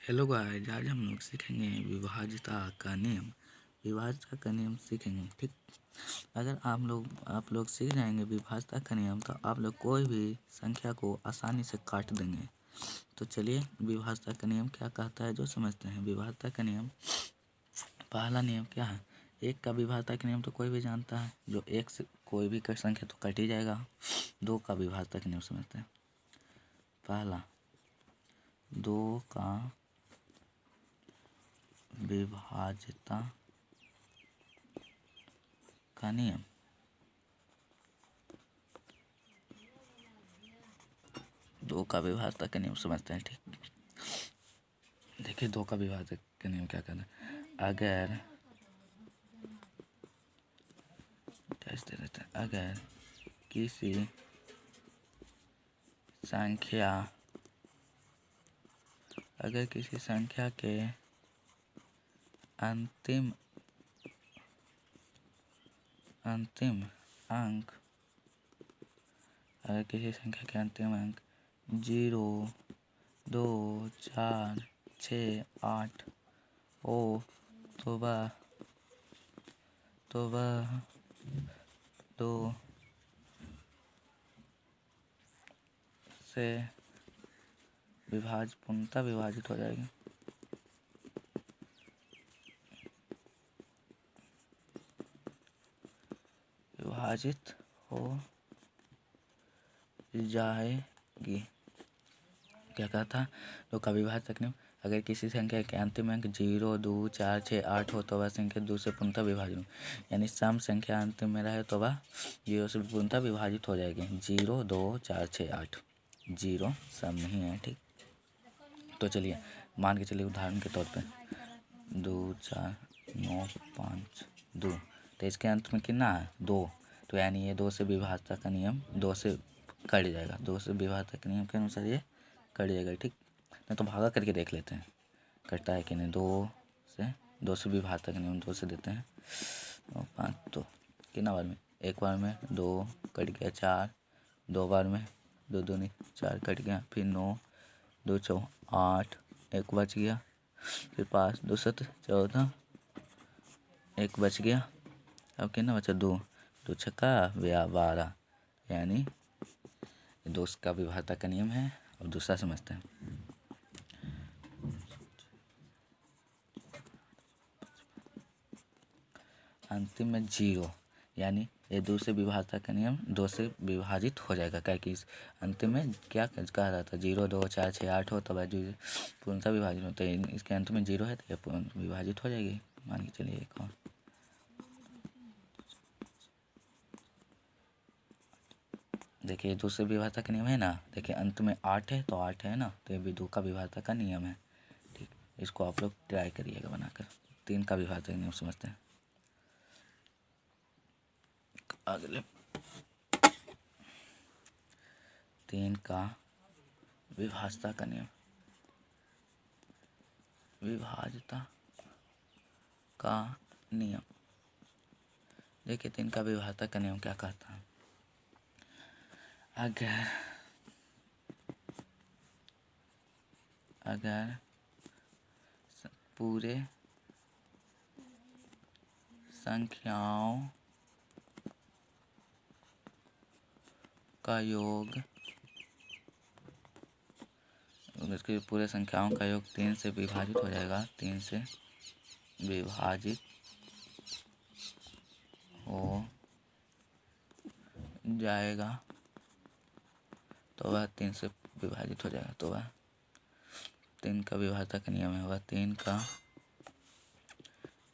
Hello guys, आज हम लोग सीखेंगे विभाज्यता का नियम। विभाज्यता का नियम सीखेंगे, ठीक। अगर आप लोग सीख जाएंगे विभाज्यता का नियम, तो आप लोग कोई भी संख्या को आसानी से काट देंगे। तो चलिए विभाज्यता का नियम क्या कहता है जो समझते हैं। विभाज्यता का नियम, पहला नियम क्या है? एक का विभाज्यता का नियम तो कोई भी जानता है, जो एक से कोई भी संख्या तो कट ही जाएगा। दो का विभाज्यता का नियम समझते हैं। पहला, दो का विभाज्यता का नियम। दो का विभाज्यता का नियम समझते हैं, ठीक। देखिए दो का विभाज्यता का नियम क्या कहता है। अगर किसी संख्या के अंतिम अंक, अगर किसी संख्या के अंतिम अंक 0, 2, 4, 6, 8 हो, तो वह दो से पूर्णतः विभाजित हो जाएगी। विभाजित हो जाएगी। क्या कहा था? दो का विभाज्यता का नियम। अगर किसी संख्या के अंतिम अंक 0, 2, 4, 6, 8 हो, तो वह संख्या 2 से पूर्णतः विभाजित हो, यानी सम संख्या अंतिम में रहे तो वह 0 से पूर्णतः विभाजित हो जाएगी। 0, 2, 4, 6, 8 0 सम नहीं है, ठीक। तो चलिए मान के चलिए उदाहरण के तौर पे 2, 4, 9, 5, 2, तो इसके अंत में कितना है? 2। तो यानी ये 2 से विभाज्यता का नियम 2 से कट जाएगा। 2 से विभाज्यता के नियम के अनुसार ये कट जाएगा, ठीक। नहीं तो भागा करके देख लेते हैं कटता है कि नहीं। 2 से विभाज्यता का नियम 2 से देते हैं। 5 तो कितना बार में? एक बार में 2 कट गया, 4 दो बार में, 2 दूनी 4 कट गया, फिर 9 2 चौ 8 एक बच गया, फिर 5 2 7 14 एक बच गया। अब कितना बचा? 2 2 छक्का 12, यानी 2 का विभाज्यता का नियम है। अब दूसरा समझते हैं। अंतिम में 0, यानी ये 2 से विभाज्यता का नियम 2 से विभाजित हो जाएगा। क्या कि इस अंतिम में क्या कहा रहा था? 0, 2, 4, 6, 8 हो, तब जो पूर्णतः विभाजित होता है। इसके अंत में 0 है तो ये पूर्ण विभाजित हो जाएगी। मान के चलिए एक और, देखिए 2 से विभाज्यता का नियम है ना। देखिए अंत में 8 है तो 8 है ना, तो ये भी 2 का विभाज्यता का नियम है, ठीक। इसको आप लोग ट्राई करिएगा बनाकर। 3 का विभाज्यता का नियम समझते हैं। अगले 3 का विभाज्यता का नियम। विभाज्यता का नियम, देखिए 3 का विभाज्यता का नियम क्या कहता है। अगर पूरे संख्याओं का योग, इसके पूरे संख्याओं का योग 3 से विभाजित हो जाएगा, 3 से विभाजित हो जाएगा, तो वह 3 से विभाजित हो जाएगा, तो वह 3 का विभाज्यता का नियम है। वह 3 का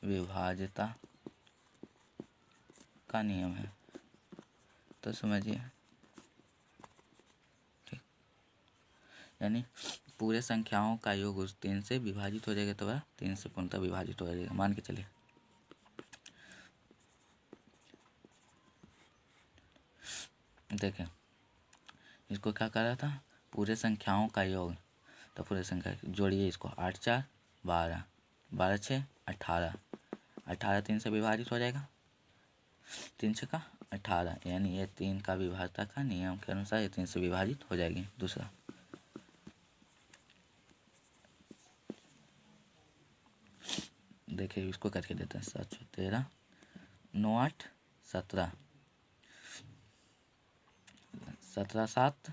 विभाज्यता का नियम है। तो समझिए, ठीक। यानी पूरे संख्याओं का योग उस 3 से विभाजित हो जाएगा, तो वह 3 से पूर्णतः विभाजित हो जाएगा। मान के चलिए देखें, इसको क्या कर रहा था? पूरे संख्याओं का योग, तो पूरे संख्या जोड़िए इसको। 8 4 12, 12 6 18, 18 3 से विभाजित हो जाएगा, 3 6 का 18, यानी ये 3 का विभाज्यता का नियम के अनुसार ये 3 से विभाजित हो जाएगी। दूसरा देखिए इसको करके देते हैं। 7 6 13, 9 8 17, 17 7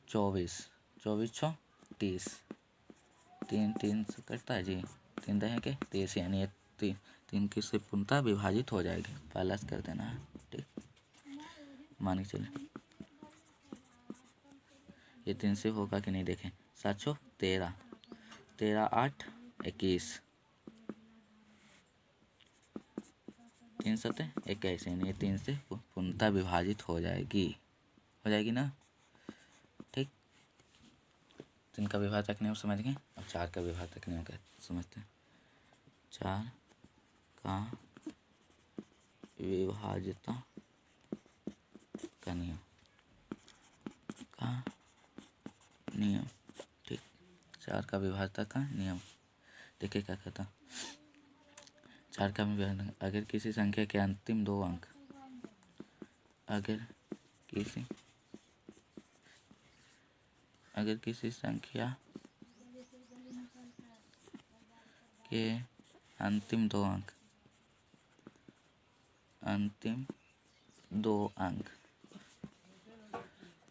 24, 24 6 30, 3 3 से कटता है जी, 3 दहे के 30, यानी ये 3 किससे पूर्णतः विभाजित हो जाएगी। प्लस कर देना है, ठीक। मान के चलिए ये 3 से होगा कि नहीं देखें। 7 6 13, 13 8 21, 3 7 21, यानी ये 3 से पूर्णतः विभाजित हो जाएगी ना, ठीक। 3 का विभाजक नियम समझ गए। अब 4 का विभाजक नियम क्या समझते हैं। 4 का विभाज्यता का नियम ठीक। 4 का विभाज्यता का नियम देखिए क्या कहता। 4 का विभाजन, अगर किसी संख्या के अंतिम 2 अंक अगर किसी संख्या के अंतिम 2 अंक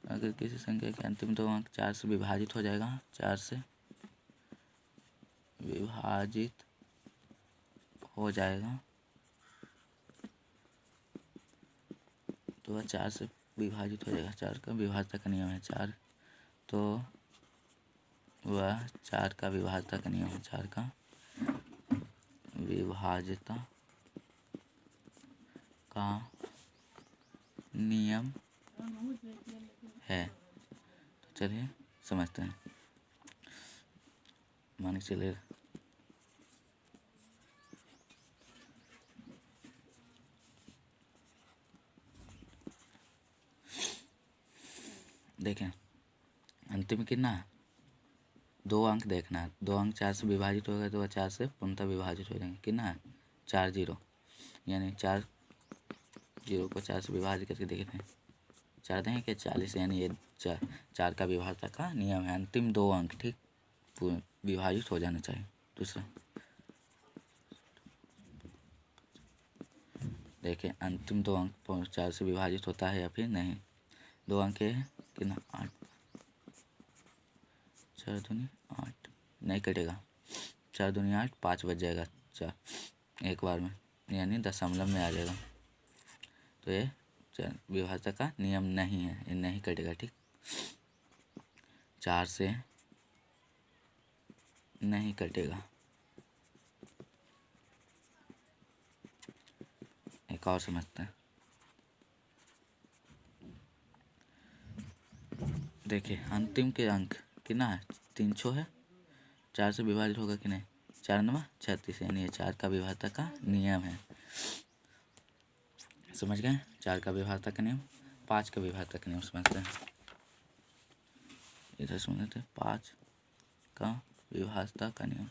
अगर किसी संख्या के अंतिम 2 अंक 4 से विभाजित हो जाएगा, 4 से विभाजित हो जाएगा तो वह 4 से विभाजित हो जाएगा। 4 का विभाज्यता का नियम है 4, तो वह 4 का विभाज्यता का नियम है। 4 का विभाज्यता का नियम है। तो चलिए समझते हैं। मान के चलिए देखें अंतिम कितना है, 2 अंक देखना है। 2 अंक 4 से विभाजित हो गए तो वह 4 से पूर्णतः विभाजित हो जाएंगे। कितना है 4 0, यानी 4 0 को 4 से विभाजित करके देखते हैं। 4 दें क्या 40, यानी ये 4 का विभाज्यता का नियम है। अंतिम 2 अंक ठीक विभाजित हो जाना चाहिए। दूसरा देखिए अंतिम 2 अंक 4 से विभाजित होता है या फिर नहीं। 2 अंक है कितना 8, 4 दूनी 8 नहीं कटेगा। 4 दूनी 8, 5 बच जाएगा 4 एक बार में, यानी दशमलव में आ जाएगा। तो ये विभाज्यता का नियम नहीं है, ये नहीं कटेगा ठीक। 4 से नहीं कटेगा। एक और समझते हैं। देखिए अंतिम के अंक कितना है 300 है, 4 से विभाजित होगा कि नहीं। 4 9 36, यानी ये 4 का विभाज्यता का नियम है। समझ गए 4 का विभाज्यता का नियम। 5 का विभाज्यता का नियम समझते हैं। इधर समझते हैं 5 का विभाज्यता का नियम।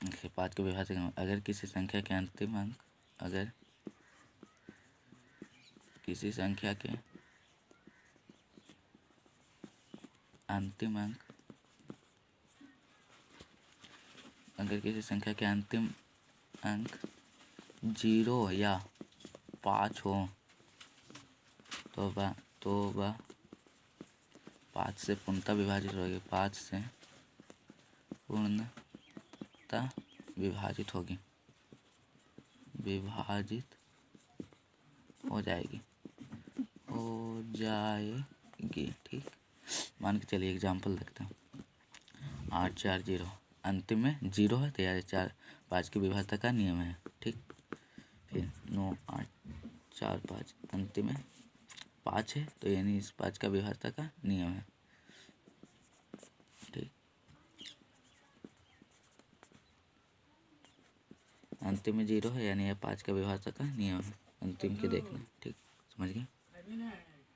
देखिए 5 के विभाज्यता का नियम, अगर किसी संख्या के अंतिम अंक अगर किसी संख्या के अंतिम अंक 0 या 5 हो तो वह 5 से पूर्णतः विभाजित होगी। 5 से पूर्णतः विभाजित होगी, विभाजित हो जाएगी ठीक। मान के चलिए एग्जाम्पल देखते हैं। 8 4 0, अंतिम में 0 है तो यार 4 5 की विभाज्यता का नियम है ठीक। फिर 9 8 4 5, अंतिम में 5 है तो यानी इस 5 का विभाज्यता का नियम है ठीक। अंतिम में 0 है यानी यह 5 का विभाज्यता का नियम है। अंतिम के देखना ठीक। समझ गए।